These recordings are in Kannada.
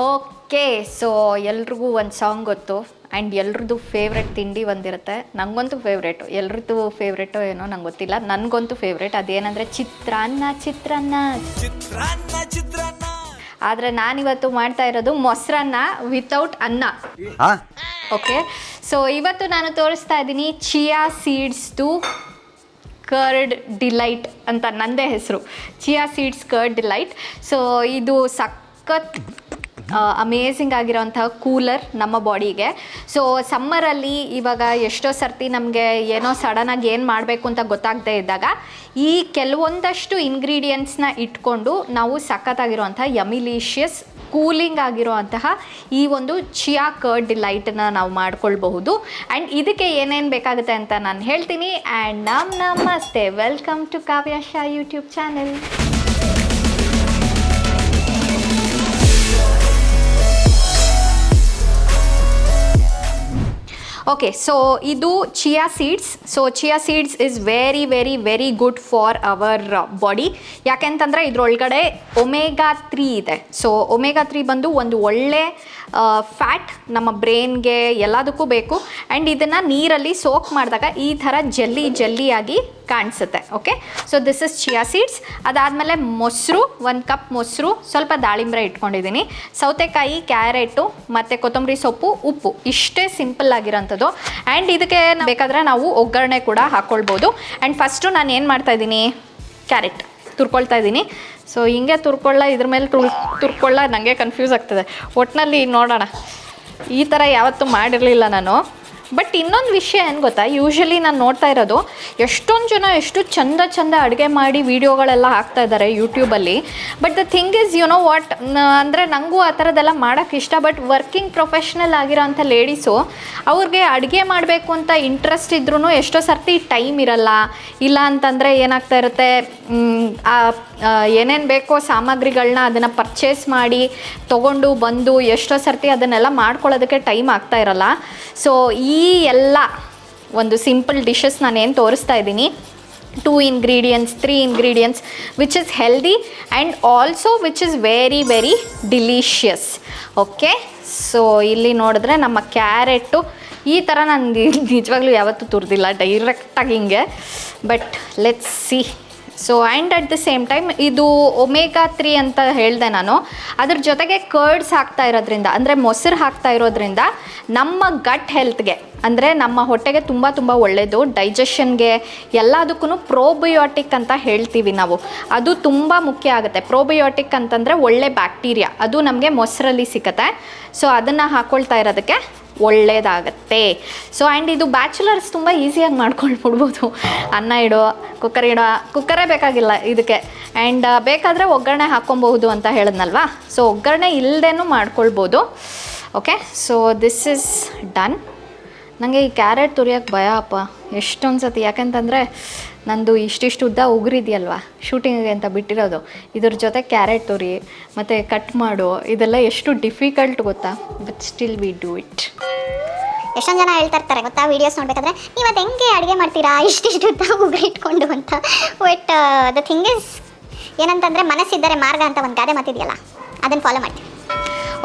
ಓಕೆ, ಸೊ ಎಲ್ರಿಗೂ ಒಂದು ಸಾಂಗ್ ಗೊತ್ತು ಆ್ಯಂಡ್ ಎಲ್ರದ್ದು ಫೇವ್ರೆಟ್ ತಿಂಡಿ ಒಂದಿರುತ್ತೆ. ನನಗಂತೂ ಫೇವ್ರೇಟು, ಎಲ್ರದ್ದು ಫೇವ್ರೇಟೋ ಏನೋ ನಂಗೆ ಗೊತ್ತಿಲ್ಲ, ನನಗಂತೂ ಫೇವ್ರೇಟ್ ಅದೇನಂದರೆ ಚಿತ್ರಾನ್ನ. ಆದರೆ ನಾನಿವತ್ತು ಮಾಡ್ತಾ ಇರೋದು ಮೊಸರನ್ನ ವಿತೌಟ್ ಅನ್ನ. ಓಕೆ, ಸೊ ಇವತ್ತು ನಾನು ತೋರಿಸ್ತಾ ಇದ್ದೀನಿ ಚಿಯಾ ಸೀಡ್ಸ್ದು ಕರ್ಡ್ ಡಿಲೈಟ್ ಅಂತ ನಂದೇ ಹೆಸರು, chia seeds curd delight. So ಇದು ಸಖತ್ ಅಮೇಝಿಂಗ್ ಆಗಿರೋಂತಹ ಕೂಲರ್ ನಮ್ಮ ಬಾಡಿಗೆ. ಸೊ ಸಮ್ಮರಲ್ಲಿ ಇವಾಗ ಎಷ್ಟೋ ಸರ್ತಿ ನಮಗೆ ಏನೋ ಸಡನ್ನಾಗಿ ಏನು ಮಾಡಬೇಕು ಅಂತ ಗೊತ್ತಾಗದೇ ಇದ್ದಾಗ ಈ ಕೆಲವೊಂದಷ್ಟು ಇಂಗ್ರೀಡಿಯೆಂಟ್ಸ್ನ ಇಟ್ಕೊಂಡು ನಾವು ಸಖತ್ತಾಗಿರುವಂಥ ಯಮಿಲಿಷಿಯಸ್ ಕೂಲಿಂಗ್ ಆಗಿರುವಂತಹ ಈ ಒಂದು ಚಿಯಾ ಕರ್ಡ್ ಡಿಲೈಟನ್ನ ನಾವು ಮಾಡ್ಕೊಳ್ಬಹುದು. ಆ್ಯಂಡ್ ಇದಕ್ಕೆ ಏನೇನು ಬೇಕಾಗುತ್ತೆ ಅಂತ ನಾನು ಹೇಳ್ತೀನಿ. ಆ್ಯಂಡ್ ನಮಸ್ತೆ, welcome to Kavya Sha YouTube channel. Okay, so ಇದು chia seeds. So chia seeds is very good for our body. ಯಾಕೆಂತಂದರೆ ಇದರೊಳಗಡೆ ಒಮೆಗಾ 3 ಇದೆ. ಸೊ ಒಮೆಗಾ 3 ಬಂದು ಒಂದು ಒಳ್ಳೆ ಫ್ಯಾಟ್, ನಮ್ಮ ಬ್ರೈನ್ಗೆ ಎಲ್ಲದಕ್ಕೂ ಬೇಕು. ಆ್ಯಂಡ್ ಇದನ್ನು ನೀರಲ್ಲಿ ಸೋಕ್ ಮಾಡಿದಾಗ ಈ ಥರ ಜೆಲ್ಲಿಯಾಗಿ ಕಾಣಿಸುತ್ತೆ. Okay, so this is chia seeds. ಅದಾದಮೇಲೆ ಮೊಸರು, 1 ಕಪ್ ಮೊಸರು, ಸ್ವಲ್ಪ ದಾಳಿಂಬ್ರೆ ಇಟ್ಕೊಂಡಿದ್ದೀನಿ, ಸೌತೆಕಾಯಿ, ಕ್ಯಾರೆಟು ಮತ್ತು ಕೊತ್ತಂಬರಿ ಸೊಪ್ಪು, ಉಪ್ಪು. ಇಷ್ಟೇ ಸಿಂಪಲ್ ಆಗಿರೋಂಥದ್ದು. ಆ್ಯಂಡ್ ಇದಕ್ಕೆ ಬೇಕಾದರೆ ನಾವು ಒಗ್ಗರಣೆ ಕೂಡ ಹಾಕ್ಕೊಳ್ಬೋದು. ಆ್ಯಂಡ್ ಫಸ್ಟು ನಾನು ಏನು ಮಾಡ್ತಾಯಿದ್ದೀನಿ, ಕ್ಯಾರೆಟ್ ತುರ್ಕೊಳ್ತಾ ಇದ್ದೀನಿ. ಸೊ ಹಿಂಗೆ ಇದ್ರ ಮೇಲೆ ತುರ್ಕೊಳ್ಳ ನನಗೆ ಕನ್ಫ್ಯೂಸ್ ಆಗ್ತದೆ. ಒಟ್ಟಿನಲ್ಲಿ ನೋಡೋಣ, ಈ ಥರ ಯಾವತ್ತೂ ಮಾಡಿರಲಿಲ್ಲ ನಾನು. ಬಟ್ ಇನ್ನೊಂದು ವಿಷಯ ಏನು ಗೊತ್ತಾ, ಯೂಶ್ವಲಿ ನಾನು ನೋಡ್ತಾ ಇರೋದು ಎಷ್ಟೊಂದು ಜನ ಎಷ್ಟು ಚಂದ ಅಡುಗೆ ಮಾಡಿ ವೀಡಿಯೋಗಳೆಲ್ಲ ಹಾಕ್ತಾ ಇದ್ದಾರೆ ಯೂಟ್ಯೂಬಲ್ಲಿ. But the thing is you know what, ಅಂದರೆ ನನಗೂ ಆ ಥರದ್ದೆಲ್ಲ ಮಾಡೋಕ್ಕೆ ಇಷ್ಟ. ಬಟ್ ವರ್ಕಿಂಗ್ ಪ್ರೊಫೆಷ್ನಲ್ ಆಗಿರೋಂಥ ಲೇಡೀಸು ಅವ್ರಿಗೆ ಅಡುಗೆ ಮಾಡಬೇಕು ಅಂತ ಇಂಟ್ರೆಸ್ಟ್ ಇದ್ರೂ ಎಷ್ಟೋ ಸರ್ತಿ ಟೈಮ್ ಇರಲ್ಲ. ಇಲ್ಲ ಅಂತಂದರೆ ಏನಾಗ್ತಾ ಇರುತ್ತೆ, ಏನೇನು ಬೇಕೋ ಸಾಮಗ್ರಿಗಳನ್ನ ಅದನ್ನು ಪರ್ಚೇಸ್ ಮಾಡಿ ತೊಗೊಂಡು ಬಂದು ಎಷ್ಟೋ ಸರ್ತಿ ಅದನ್ನೆಲ್ಲ ಮಾಡ್ಕೊಳ್ಳೋದಕ್ಕೆ ಟೈಮ್ ಆಗ್ತಾ ಇರಲ್ಲ. ಸೊ ಈ ಎಲ್ಲ ಒಂದು ಸಿಂಪಲ್ ಡಿಶಸ್ ನಾನು ಏನು ತೋರಿಸ್ತಾ ಇದ್ದೀನಿ, 2 ingredients 3 ingredients which is healthy and also which is very delicious. Okay, so ಇಲ್ಲಿ ನೋಡಿದ್ರೆ ನಮ್ಮ ಕ್ಯಾರೆಟು ಈ ಥರ ನಾನು ನಿಜವಾಗ್ಲೂ ಯಾವತ್ತೂ ತುರಿದಿಲ್ಲ, ಡೈರೆಕ್ಟಾಗಿ ಹಿಂಗೆ. But let's see. So and at the same time ಇದು ಒಮೆಗಾ 3 ಅಂತ ಹೇಳಿದೆ ನಾನು. ಅದ್ರ ಜೊತೆಗೆ ಕರ್ಡ್ಸ್ ಹಾಕ್ತಾ ಇರೋದ್ರಿಂದ, ಅಂದರೆ ಮೊಸರು ಹಾಕ್ತಾ ಇರೋದ್ರಿಂದ ನಮ್ಮ ಗಟ್ ಹೆಲ್ತ್ಗೆ, ಅಂದರೆ ನಮ್ಮ ಹೊಟ್ಟೆಗೆ ತುಂಬ ಒಳ್ಳೆಯದು. ಡೈಜೆಷನ್ಗೆ ಎಲ್ಲದಕ್ಕೂ ಪ್ರೋಬಯೋಟಿಕ್ ಅಂತ ಹೇಳ್ತೀವಿ ನಾವು, ಅದು ತುಂಬ ಮುಖ್ಯ ಆಗುತ್ತೆ. ಪ್ರೋಬಯೋಟಿಕ್ ಅಂತಂದರೆ ಒಳ್ಳೆ ಬ್ಯಾಕ್ಟೀರಿಯಾ, ಅದು ನಮಗೆ ಮೊಸರಲ್ಲಿ ಸಿಗುತ್ತೆ. ಸೊ ಅದನ್ನು ಹಾಕ್ಕೊಳ್ತಾ ಇರೋದಕ್ಕೆ ಒಳ್ಳೆಯದಾಗತ್ತೆ. ಸೊ ಆ್ಯಂಡ್ ಇದು ಬ್ಯಾಚುಲರ್ಸ್ ತುಂಬ ಈಸಿಯಾಗಿ ಮಾಡ್ಕೊಳ್ಬಿಡ್ಬೋದು. ಅನ್ನ ಇಡೋ, ಕುಕ್ಕರೇ ಬೇಕಾಗಿಲ್ಲ ಇದಕ್ಕೆ. ಆ್ಯಂಡ್ ಬೇಕಾದರೆ ಒಗ್ಗರಣೆ ಹಾಕ್ಕೊಬಹುದು ಅಂತ ಹೇಳಿದ್ನಲ್ವಾ. ಸೊ ಒಗ್ಗರಣೆ ಇಲ್ಲದೇನೂ ಮಾಡ್ಕೊಳ್ಬೋದು. Okay, so this is done. ನನಗೆ ಈ ಕ್ಯಾರೆಟ್ ತುರಿಯೋಕ್ಕೆ ಭಯ ಅಪ್ಪ ಎಷ್ಟೊಂದು ಸತಿ. ಯಾಕೆಂತಂದರೆ ನಂದು ಇಷ್ಟಿಷ್ಟು ಉದ್ದ ಉಗುರಿದೆಯಲ್ವಾ, ಶೂಟಿಂಗಿಗೆ ಅಂತ ಬಿಟ್ಟಿರೋದು, ಇದ್ರ ಜೊತೆ ಕ್ಯಾರೆಟ್ ತುರಿ ಮತ್ತು ಕಟ್ ಮಾಡು, ಇದೆಲ್ಲ ಎಷ್ಟು ಡಿಫಿಕಲ್ಟ್ ಗೊತ್ತಾ. But still we do it. ಎಷ್ಟೊಂದು ಜನ ಹೇಳ್ತಾ ಇರ್ತಾರೆ ಗೊತ್ತಾ ವೀಡಿಯೋಸ್ ನೋಡ್ಬೇಕಾದ್ರೆ, ನೀವು ಅದು ಹೆಂಗೆ ಅಡುಗೆ ಮಾಡ್ತೀರಾ ಇಷ್ಟಿಷ್ಟು ಉದ್ದ ಉಗುರು ಇಟ್ಕೊಂಡು ಅಂತ. ಬಟ್ ದ ಥಿಂಗ್ ಇಸ್ ಏನಂತಂದರೆ, ಮನಸ್ಸಿದ್ದರೆ ಮಾರ್ಗ ಅಂತ ಒಂದು ಗಾದೆ ಮಾತಿದೆಯಲ್ಲ, ಅದನ್ನು ಫಾಲೋ ಮಾಡ್ತೀವಿ.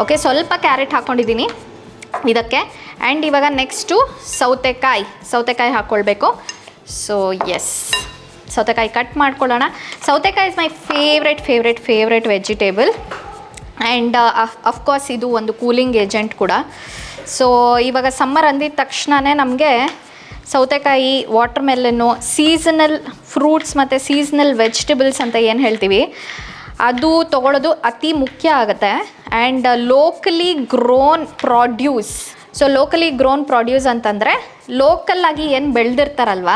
ಓಕೆ, ಸ್ವಲ್ಪ ಕ್ಯಾರೆಟ್ ಹಾಕ್ಕೊಂಡಿದ್ದೀನಿ ಇದಕ್ಕೆ. ಆ್ಯಂಡ್ ಇವಾಗ ನೆಕ್ಸ್ಟು ಸೌತೆಕಾಯಿ ಹಾಕ್ಕೊಳ್ಬೇಕು. ಸೊ ಎಸ್, ಸೌತೆಕಾಯಿ ಕಟ್ ಮಾಡ್ಕೊಳ್ಳೋಣ. ಸೌತೆಕಾಯಿ is my favourite vegetable. And of course ಇದು ಒಂದು ಕೂಲಿಂಗ್ ಏಜೆಂಟ್ ಕೂಡ. ಸೊ ಇವಾಗ ಸಮ್ಮರ್ ಅಂದಿದ ತಕ್ಷಣವೇ ನಮಗೆ ಸೌತೆಕಾಯಿ, ವಾಟರ್ ಮೆಲನ್ನು, ಸೀಸನಲ್ ಫ್ರೂಟ್ಸ್ ಮತ್ತು ಸೀಸನಲ್ ವೆಜಿಟೇಬಲ್ಸ್ ಅಂತ ಏನು ಹೇಳ್ತೀವಿ, ಅದು ತೊಗೊಳ್ಳೋದು ಅತಿ ಮುಖ್ಯ ಆಗುತ್ತೆ. And locally grown produce. So locally grown produce ಅಂತಂದರೆ ಲೋಕಲ್ಲಾಗಿ ಏನು ಬೆಳೆದಿರ್ತಾರಲ್ವ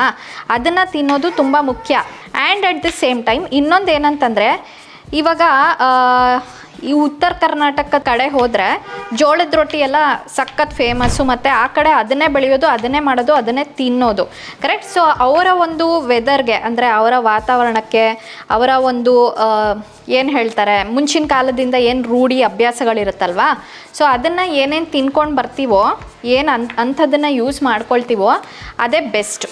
ಅದನ್ನು ತಿನ್ನೋದು ತುಂಬ ಮುಖ್ಯ. And at the same time ಇನ್ನೊಂದು ಏನಂತಂದರೆ, ಇವಾಗ ಈ ಉತ್ತರ ಕರ್ನಾಟಕ ಕಡೆ ಹೋದರೆ ಜೋಳದ ರೊಟ್ಟಿ ಎಲ್ಲ ಸಖತ್ ಫೇಮಸ್ಸು. ಮತ್ತು ಆ ಕಡೆ ಅದನ್ನೇ ಬೆಳೆಯೋದು, ಅದನ್ನೇ ಮಾಡೋದು, ಅದನ್ನೇ ತಿನ್ನೋದು. ಕರೆಕ್ಟ್. ಸೊ ಅವರ ಒಂದು ವೆದರ್ಗೆ, ಅಂದರೆ ಅವರ ವಾತಾವರಣಕ್ಕೆ, ಅವರ ಒಂದು ಏನು ಹೇಳ್ತಾರೆ, ಮುಂಚಿನ ಕಾಲದಿಂದ ಏನು ರೂಢಿ ಅಭ್ಯಾಸಗಳಿರುತ್ತಲ್ವ, ಸೊ ಅದನ್ನು ಏನೇನು ತಿನ್ಕೊಂಡು ಬರ್ತೀವೋ, ಏನು ಅಂಥದ್ದನ್ನು ಯೂಸ್ ಮಾಡ್ಕೊಳ್ತೀವೋ ಅದೇ ಬೆಸ್ಟ್.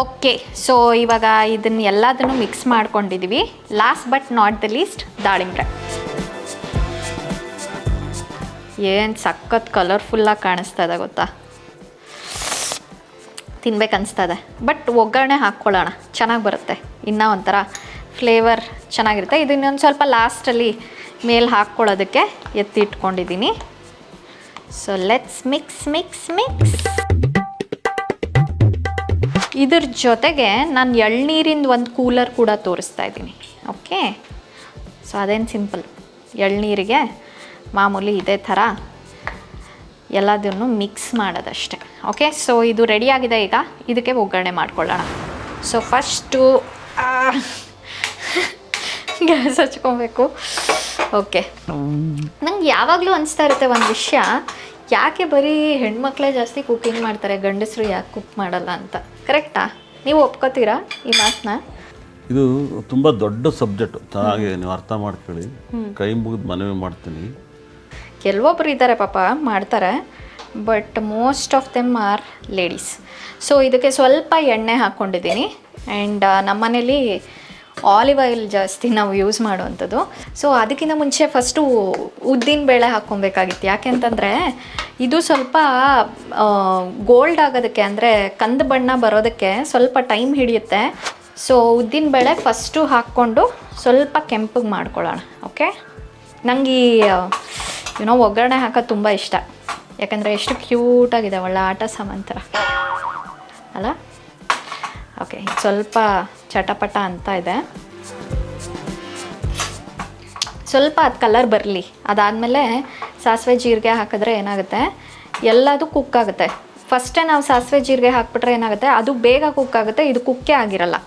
ಓಕೆ, ಸೊ ಇವಾಗ ಇದನ್ನ ಎಲ್ಲದನ್ನು ಮಿಕ್ಸ್ ಮಾಡ್ಕೊಂಡಿದ್ದೀವಿ. Last but not the least ದಾಳಿಂಬ್ರೆ. ಏನು ಸಖತ್ ಕಲರ್ಫುಲ್ಲಾಗಿ ಕಾಣಿಸ್ತಾ ಇದೆ ಗೊತ್ತಾ, ತಿನ್ಬೇಕನ್ನಿಸ್ತದೆ. ಬಟ್ ಒಗ್ಗರಣೆ ಹಾಕ್ಕೊಳ್ಳೋಣ, ಚೆನ್ನಾಗಿ ಬರುತ್ತೆ, ಇನ್ನೂ ಒಂಥರ ಫ್ಲೇವರ್ ಚೆನ್ನಾಗಿರುತ್ತೆ. ಇದನ್ನೊಂದು ಸ್ವಲ್ಪ ಲಾಸ್ಟಲ್ಲಿ ಮೇಲೆ ಹಾಕ್ಕೊಳ್ಳೋದಕ್ಕೆ ಎತ್ತಿಟ್ಕೊಂಡಿದ್ದೀನಿ. So let's mix mix mix. ಇದ್ರ ಜೊತೆಗೆ ನಾನು ಎಳ್ನೀರಿಂದ ಒಂದು ಕೂಲರ್ ಕೂಡ ತೋರಿಸ್ತಾ ಇದ್ದೀನಿ. ಓಕೆ, ಸೊ ಅದೇನು ಸಿಂಪಲ್, ಎಳ್ನೀರಿಗೆ ಮಾಮೂಲಿ ಇದೇ ಥರ ಎಲ್ಲದನ್ನು ಮಿಕ್ಸ್ ಮಾಡೋದಷ್ಟೆ. ಓಕೆ, ಸೊ ಇದು ರೆಡಿಯಾಗಿದೆ. ಈಗ ಇದಕ್ಕೆ ಒಗ್ಗರಣೆ ಮಾಡ್ಕೊಳ್ಳೋಣ. ಸೊ ಫಸ್ಟು ಗ್ಯಾಸ್ ಹಚ್ಕೊಬೇಕು. ಓಕೆ, ನಂಗೆ ಯಾವಾಗಲೂ ಅನಿಸ್ತಾ ಇರುತ್ತೆ ಒಂದು ವಿಷಯ, ಯಾಕೆ ಬರೀ ಹೆಣ್ಮಕ್ಳೇ ಜಾಸ್ತಿ ಕುಕ್ಕಿಂಗ್ ಮಾಡ್ತಾರೆ, ಗಂಡಸರು ಯಾಕೆ ಕುಕ್ ಮಾಡಲ್ಲ ಅಂತ. ಕರೆಕ್ಟಾ? ನೀವು ಒಪ್ಕೋತೀರಾ ಈ ಮಾತನ್ನ? ಇದು ತುಂಬ ದೊಡ್ಡ ಸಬ್ಜೆಕ್ಟ್, ಚೆನ್ನಾಗಿ ನೀವು ಅರ್ಥ ಮಾಡ್ಕೊಳ್ಳಿ. ಕೈ ಮುಗಿದು ಮನವಿ ಮಾಡ್ತೀನಿ. ಕೆಲವೊಬ್ರು ಇದ್ದಾರೆ ಪಾಪ ಮಾಡ್ತಾರೆ, but most of them are ladies. So ಇದಕ್ಕೆ ಸ್ವಲ್ಪ ಎಣ್ಣೆ ಹಾಕ್ಕೊಂಡಿದ್ದೀನಿ. ಆ್ಯಂಡ್ ನಮ್ಮನೇಲಿ ಆಲಿವ್ ಆಯಿಲ್ ಜಾಸ್ತಿ ನಾವು ಯೂಸ್ ಮಾಡುವಂಥದ್ದು. ಸೊ ಅದಕ್ಕಿಂತ ಮುಂಚೆ ಫಸ್ಟು ಉದ್ದಿನ ಬೇಳೆ ಹಾಕ್ಕೊಬೇಕಾಗಿತ್ತು. ಯಾಕೆಂತಂದರೆ ಇದು ಸ್ವಲ್ಪ ಗೋಲ್ಡ್ ಆಗೋದಕ್ಕೆ, ಅಂದರೆ ಕಂದು ಬಣ್ಣ ಬರೋದಕ್ಕೆ ಸ್ವಲ್ಪ ಟೈಮ್ ಹಿಡಿಯುತ್ತೆ. ಸೊ ಉದ್ದಿನ ಬೇಳೆ ಫಸ್ಟು ಹಾಕ್ಕೊಂಡು ಸ್ವಲ್ಪ ಕೆಂಪಗೆ ಮಾಡ್ಕೊಳ್ಳೋಣ. ಓಕೆ, ನನಗೆ ಏನೋ ಒಗ್ಗರಣೆ ಹಾಕೋದು ತುಂಬ ಇಷ್ಟ. ಯಾಕಂದರೆ ಎಷ್ಟು ಕ್ಯೂಟಾಗಿದೆ, ಒಳ್ಳೆ ಆಟ ಸಾಮಾನು ಥರ ಅಲ್ಲ. ಓಕೆ, ಸ್ವಲ್ಪ ಚಟಪಟ ಅಂತ ಇದೆ. ಸ್ವಲ್ಪ ಅದು ಕಲರ್ ಬರಲಿ. ಅದಾದಮೇಲೆ ಸಾಸಿವೆ ಜೀರಿಗೆ ಹಾಕಿದ್ರೆ ಏನಾಗುತ್ತೆ, ಎಲ್ಲದು ಕುಕ್ ಆಗುತ್ತೆ. ಫಸ್ಟೇ ನಾವು ಸಾಸಿವೆ ಜೀರಿಗೆ ಹಾಕ್ಬಿಟ್ರೆ ಏನಾಗುತ್ತೆ, ಅದು ಬೇಗ ಕುಕ್ ಆಗುತ್ತೆ, ಇದು ಕುಕ್ಕೇ ಆಗಿರಲ್ಲ.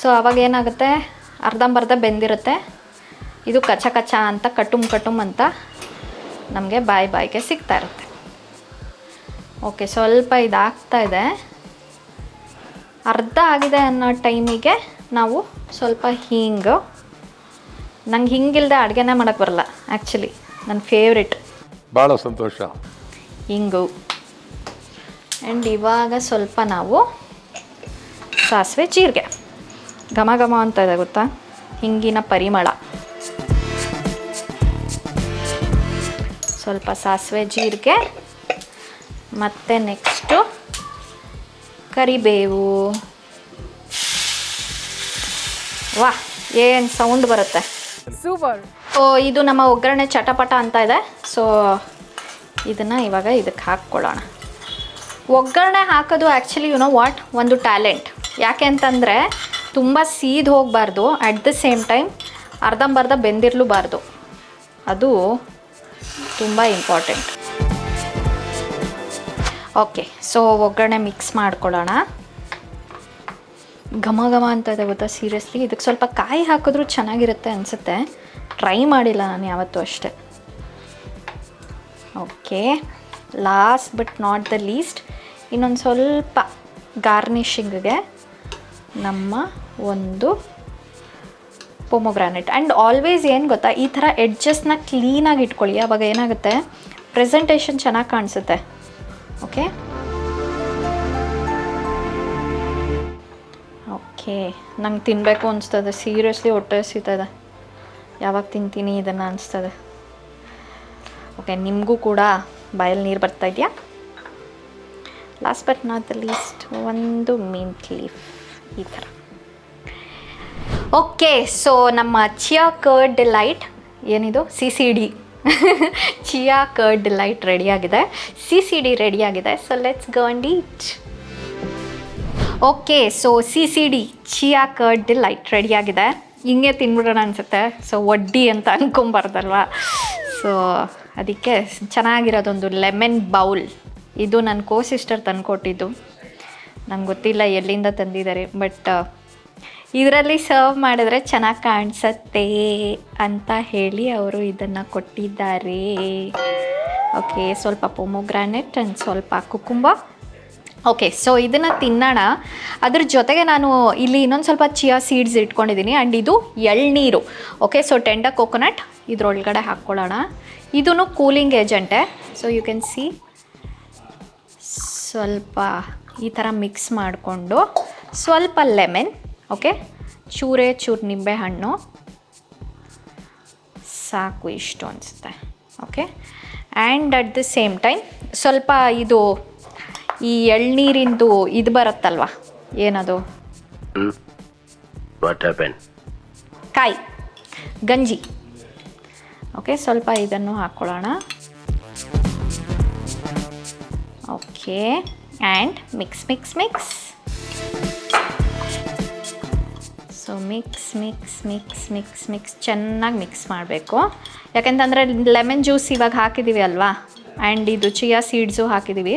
ಸೊ ಅವಾಗ ಏನಾಗುತ್ತೆ, ಅರ್ಧಂಬರ್ಧ ಬೆಂದಿರುತ್ತೆ, ಇದು ಕಚ ಕಚ ಅಂತ ಕಟುಮ್ ಅಂತ ನಮಗೆ ಬಾಯಿಗೆ ಸಿಗ್ತಾ ಇರುತ್ತೆ. ಓಕೆ, ಸ್ವಲ್ಪ ಇದಾಗ್ತಾ ಇದೆ. ಅರ್ಧ ಆಗಿದೆ ಅನ್ನೋ ಟೈಮಿಗೆ ನಾವು ಸ್ವಲ್ಪ ಹಿಂಗು, ನಂಗೆ ಹಿಂಗಿಲ್ಲದೆ ಅಡುಗೆನೇ ಮಾಡೋಕ್ಕೆ ಬರಲ್ಲ ಆ್ಯಕ್ಚುಲಿ, ನನ್ನ ಫೇವ್ರೆಟ್. ಭಾಳ ಸಂತೋಷ. ಹಿಂಗು. ಆ್ಯಂಡ್ ಇವಾಗ ಸ್ವಲ್ಪ ನಾವು ಸಾಸಿವೆ ಜೀರಿಗೆ, ಘಮ ಘಮ ಅಂತ ಇದೆ ಗೊತ್ತಾ, ಹಿಂಗಿನ ಪರಿಮಳ. ಸ್ವಲ್ಪ ಸಾಸಿವೆ ಜೀರಿಗೆ, ಮತ್ತು ನೆಕ್ಸ್ಟು ಕರಿಬೇವು. ವಾಹ್, ಏನು ಸೌಂಡ್ ಬರುತ್ತೆ, ಸೂಪರ್. ಸೊ ಇದು ನಮ್ಮ ಒಗ್ಗರಣೆ ಚಟಪಟ ಅಂತ ಇದೆ. ಸೊ ಇದನ್ನು ಇವಾಗ ಇದಕ್ಕೆ ಹಾಕ್ಕೊಳ್ಳೋಣ. ಒಗ್ಗರಣೆ ಹಾಕೋದು ಆ್ಯಕ್ಚುಲಿ ವಾಟ್, ಒಂದು ಟ್ಯಾಲೆಂಟ್. ಯಾಕೆ ಅಂತಂದರೆ ತುಂಬ ಸೀದ್ ಹೋಗಬಾರ್ದು, ಅಟ್ ದ ಸೇಮ್ ಟೈಮ್ ಅರ್ಧಂಬರ್ಧ ಬೆಂದಿರಲೂಬಾರ್ದು. ಅದು ತುಂಬ ಇಂಪಾರ್ಟೆಂಟ್. ಓಕೆ, ಸೊ ಒಗ್ಗರಣೆ ಮಿಕ್ಸ್ ಮಾಡ್ಕೊಳ್ಳೋಣ. ಘಮ ಘಮ ಅಂತ ಇದೆ ಗೊತ್ತಾ, ಸೀರಿಯಸ್ಲಿ. ಇದಕ್ಕೆ ಸ್ವಲ್ಪ ಕಾಯಿ ಹಾಕಿದ್ರೂ ಚೆನ್ನಾಗಿರುತ್ತೆ ಅನಿಸುತ್ತೆ. ಟ್ರೈ ಮಾಡಿಲ್ಲ ನಾನು ಯಾವತ್ತೂ ಅಷ್ಟೆ. Okay, last but not the list ಇನ್ನೊಂದು ಸ್ವಲ್ಪ ಗಾರ್ನಿಷಿಂಗ್ಗೆ ನಮ್ಮ ಒಂದು ಪೊಮೊಗ್ರಾನೆಟ್. ಆ್ಯಂಡ್ ಆಲ್ವೇಸ್ ಏನು ಗೊತ್ತಾ, ಈ ಥರ ಎಡ್ಜಸ್ನ ಕ್ಲೀನಾಗಿ ಇಟ್ಕೊಳ್ಳಿ, ಆವಾಗ ಏನಾಗುತ್ತೆ, ಪ್ರೆಸೆಂಟೇಷನ್ ಚೆನ್ನಾಗಿ ಕಾಣಿಸುತ್ತೆ. ಓಕೆ ಓಕೆ, ನಂಗೆ ತಿನ್ನಬೇಕು ಅನಿಸ್ತದೆ, ಸೀರಿಯಸ್ಲಿ ಹೊಟ್ಟೆ ಹಸಿತದೆ. ಯಾವಾಗ ತಿಂತೀನಿ ಇದನ್ನು ಅನಿಸ್ತದೆ. ಓಕೆ, ನಿಮಗೂ ಕೂಡ ಬಾಯಲ್ಲಿ ನೀರು ಬರ್ತಾ ಇದೆಯಾ? Last but not the list ಒಂದು ಮಿಂಟ್ ಲೀಫ್ ಈ ಥರ. ಓಕೆ, ಸೊ ನಮ್ಮ ಚಿಯಾ ಕರ್ಡ್ ಡಿಲೈಟ್, ಏನಿದು CCD ಚಿಯಾ ಕರ್ಡ್ ಡಿಲೈಟ್ ರೆಡಿಯಾಗಿದೆ, CCD ರೆಡಿಯಾಗಿದೆ. So let's go and eat. Okay, so CCD chia curd delight ರೆಡಿಯಾಗಿದೆ. ಹಿಂಗೆ ತಿನ್ಬಿಡೋಣ ಅನಿಸುತ್ತೆ. ಸೊ ಒಡ್ಡಿ ಅಂತ ಅಂದ್ಕೊಂಬಾರ್ದಲ್ವಾ. ಸೊ ಅದಕ್ಕೆ ಚೆನ್ನಾಗಿರೋದೊಂದು ಲೆಮನ್ ಬೌಲ್. ಇದು ನನ್ನ ಕೋ-ಸಿಸ್ಟರ್ ತಂದುಕೊಟ್ಟಿದ್ದು, ನಂಗೆ ಗೊತ್ತಿಲ್ಲ ಎಲ್ಲಿಂದ ತಂದಿದ್ದಾರೆ, ಬಟ್ ಇದರಲ್ಲಿ ಸರ್ವ್ ಮಾಡಿದ್ರೆ ಚೆನ್ನಾಗಿ ಕಾಣಿಸತ್ತೆ ಅಂತ ಹೇಳಿ ಅವರು ಇದನ್ನು ಕೊಟ್ಟಿದ್ದಾರೆ. ಓಕೆ, ಸ್ವಲ್ಪ ಪೊಮೊಗ್ರಾನೆಟ್ ಆ್ಯಂಡ್ ಸ್ವಲ್ಪ ಕುಕುಂಬ. ಓಕೆ, ಸೊ ಇದನ್ನು ತಿನ್ನೋಣ. ಅದ್ರ ಜೊತೆಗೆ ನಾನು ಇಲ್ಲಿ ಇನ್ನೊಂದು ಸ್ವಲ್ಪ ಚಿಯಾ ಸೀಡ್ಸ್ ಇಟ್ಕೊಂಡಿದ್ದೀನಿ. ಆ್ಯಂಡ್ ಇದು ಎಳ್ನೀರು. ಓಕೆ, ಸೊ ಟೆಂಡರ್ ಕೋಕೋನಟ್ ಇದ್ರೊಳಗಡೆ ಹಾಕ್ಕೊಳ್ಳೋಣ. ಇದೂ ಕೂಲಿಂಗ್ ಏಜೆಂಟೇ. ಸೊ ಯು ಕ್ಯಾನ್ ಸಿ ಸ್ವಲ್ಪ ಈ ಥರ ಮಿಕ್ಸ್ ಮಾಡಿಕೊಂಡು ಸ್ವಲ್ಪ ಲೆಮನ್, ಓಕೆ, ಚೂರೇ ಚೂರು ನಿಂಬೆಹಣ್ಣು ಸಾಕು, ಇಷ್ಟು ಅನಿಸುತ್ತೆ. Okay, and at the same time ಸ್ವಲ್ಪ ಇದು ಈ ಎಳ್ನೀರಿಂದು ಇದು ಬರುತ್ತಲ್ವ, ಏನದು ಕಾಯಿ ಗಂಜಿ. ಓಕೆ, ಸ್ವಲ್ಪ ಇದನ್ನು ಹಾಕ್ಕೊಳ್ಳೋಣ. Okay, and mix mix mix. So mix mix mix mix mix ಚೆನ್ನಾಗಿ ಮಿಕ್ಸ್ ಮಾಡಬೇಕು. ಯಾಕೆಂತಂದರೆ ಲೆಮನ್ ಜ್ಯೂಸ್ ಇವಾಗ ಹಾಕಿದ್ದೀವಿ ಅಲ್ವಾ, ಆ್ಯಂಡ್ ಇದು ಚಿಯಾ ಸೀಡ್ಸು ಹಾಕಿದ್ದೀವಿ.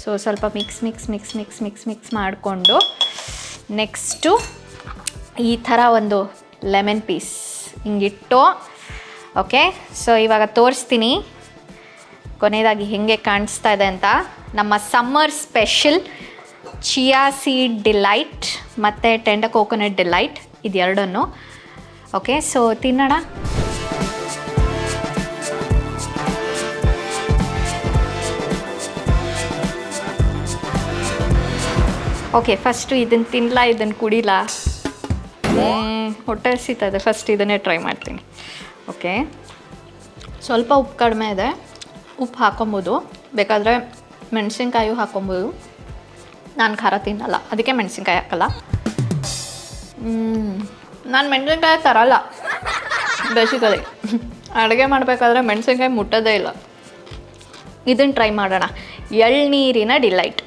ಸೊ ಸ್ವಲ್ಪ mix mix mix mix mix mix ಮಾಡಿಕೊಂಡು ನೆಕ್ಸ್ಟು ಈ ಥರ ಒಂದು ಲೆಮನ್ ಪೀಸ್ ಹಿಂಗಿಟ್ಟು. ಓಕೆ, ಸೊ ಇವಾಗ ತೋರಿಸ್ತೀನಿ ಕೊನೆಯದಾಗಿ ಹೇಗೆ ಕಾಣಿಸ್ತಾ ಇದೆ ಅಂತ. ನಮ್ಮ summer special chia seed delight ಮತ್ತು ಟೆಂಡರ್ ಕೋಕೋನಟ್ ಡಿಲೈಟ್, ಇದೆರಡನ್ನು. ಓಕೆ, ಸೊ ತಿನ್ನೋಣ. ಓಕೆ, ಫಸ್ಟು ಇದನ್ನು ತಿನ್ನಲ್ಲ, ಇದನ್ನು ಕುಡಿಲ್ಲ, ಹೊಟ್ಟೆ ಹಸಿತದೆ. ಫಸ್ಟ್ ಇದನ್ನೇ ಟ್ರೈ ಮಾಡ್ತೀನಿ. ಓಕೆ, ಸ್ವಲ್ಪ ಉಪ್ಪು ಕಡಿಮೆ ಇದೆ, ಉಪ್ಪು ಹಾಕೊಬೋದು, ಬೇಕಾದರೆ ಮೆಣಸಿನ್ಕಾಯು ಹಾಕೊಬೋದು. ನಾನು ಖಾರ ತಿನ್ನಲ್ಲ, ಅದಕ್ಕೆ ಮೆಣಸಿನ್ಕಾಯಿ ಹಾಕಲ್ಲ. ನಾನು ಮೆಣಸಿನ್ಕಾಯಿ ತರಲ್ಲ ಬೇಸಿಕಲಿ, ಅಡುಗೆ ಮಾಡಬೇಕಾದ್ರೆ ಮೆಣಸಿನ್ಕಾಯಿ ಮುಟ್ಟೋದೇ ಇಲ್ಲ. ಇದನ್ನು ಟ್ರೈ ಮಾಡೋಣ, ಎಳ್ನೀರಿನ ಡಿಲೈಟ್.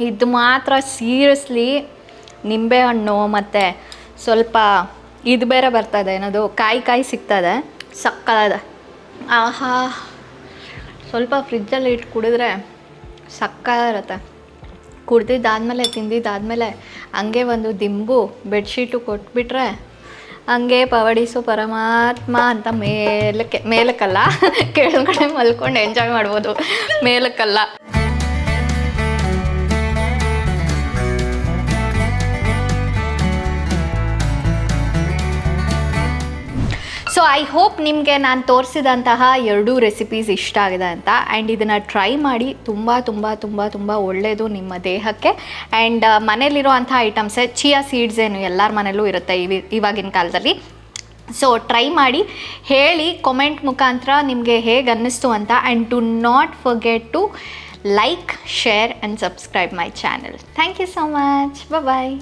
ಇದು ಮಾತ್ರ ಸೀರಿಯಸ್ಲಿ ನಿಂಬೆಹಣ್ಣು ಮತ್ತು ಸ್ವಲ್ಪ ಇದು ಬೇರೆ ಬರ್ತದೆ, ಏನದು ಕಾಯಿ ಸಿಗ್ತದೆ, ಸಕ್ಕತ್ತಾಗಿದೆ. ಆಹಾ, ಸ್ವಲ್ಪ ಫ್ರಿಜ್ಜಲ್ಲಿ ಇಟ್ಟು ಕುಡಿದ್ರೆ ಸಕ್ಕತ್ತಿರುತ್ತೆ. ಕುಡ್ದಿದ್ದಾದಮೇಲೆ ತಿಂದಿದ್ದಾದಮೇಲೆ ಹಂಗೆ ಒಂದು ದಿಂಬು ಬೆಡ್ಶೀಟು ಕೊಟ್ಬಿಟ್ರೆ ಹಂಗೆ ಪವಡಿಸು ಪರಮಾತ್ಮ ಅಂತ ಮೇಲಕ್ಕಲ್ಲ ಕೆಳಗಡೆ ಮಲ್ಕೊಂಡು ಎಂಜಾಯ್ ಮಾಡ್ಬೋದು, ಮೇಲಕ್ಕಲ್ಲ. ಸೊ ಐ ಹೋಪ್ ನಿಮಗೆ ನಾನು ತೋರಿಸಿದಂತಹ ಎರಡೂ ರೆಸಿಪೀಸ್ ಇಷ್ಟ ಆಗಿದೆ ಅಂತ. ಆ್ಯಂಡ್ ಇದನ್ನು ಟ್ರೈ ಮಾಡಿ, ತುಂಬ ತುಂಬ ತುಂಬ ತುಂಬ ಒಳ್ಳೆಯದು ನಿಮ್ಮ ದೇಹಕ್ಕೆ. ಆ್ಯಂಡ್ ಮನೇಲಿರುವಂಥ ಐಟಮ್ಸೇ, ಚಿಯಾ ಸೀಡ್ಸ್ ಏನು ಎಲ್ಲರ ಮನೇಲೂ ಇರುತ್ತೆ ಇವಾಗಿನ ಕಾಲದಲ್ಲಿ. ಸೊ ಟ್ರೈ ಮಾಡಿ, ಹೇಳಿ ಕಾಮೆಂಟ್ ಮುಖಾಂತರ ನಿಮಗೆ ಹೇಗೆ ಅನ್ನಿಸ್ತು ಅಂತ. And do not forget to like, share and subscribe my channel. Thank you so much. Bye.